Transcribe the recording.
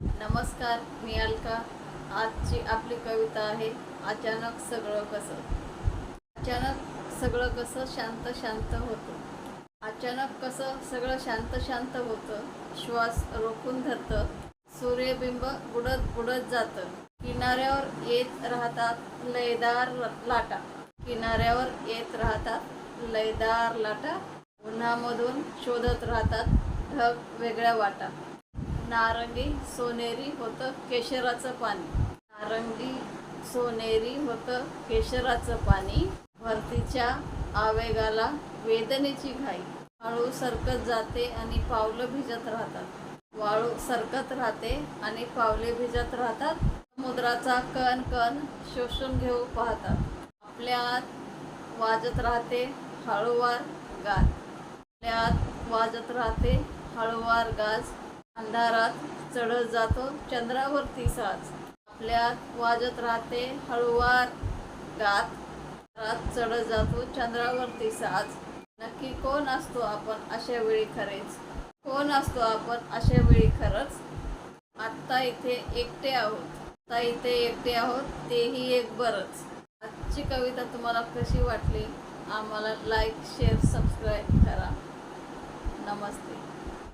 नमस्कार, मी अलका. आजची आपली कविता आहे अचानक सगळं कसं. अचानक सगळं कसं शांत शांत होतं. अचानक कसं सगळं शांत शांत होतं. श्वास रोखून धरतं. सूर्यबिंब बुडत बुडत जातं. किनाऱ्यावर येत राहतात लयदार लाटा. किनाऱ्यावर येत राहतात लयदार लाटा. उन्हामधून शोधत राहतात ढग वेगळ्या वाटा. नारंगी सोनेरी होतं केशराचं पाणी. नारंगी सोनेरी होतं केशराचं पाणी. भरतीच्या आवेगाला वेदनेची घाई. वाळू सरकत जाते आणि पावलं भिजत राहतात. वाळू सरकत राहते आणि पावले भिजत राहतात. समुद्राचा कण कण शोषून घेऊ पाहतात. आपल्या आत वाजत राहते हळूवार गाज. आपल्या आत वाजत राहते हळूवार गाज. अंधारात चढत जातो चंद्रावरती साज. आपल्यात वाजत राहते हळूवार गात. अंधारात चढत जातो चंद्रावरती साज. नक्की कोण असतो आपण अशा वेळी खरेच. कोण असतो आपण अशा वेळी खरंच. आत्ता इथे एकटे आहोत. आत्ता इथे एकटे आहोत तेही एक बरंच. आजची कविता तुम्हाला कशी वाटली आम्हाला लाईक शेअर सबस्क्राईब करा. नमस्ते.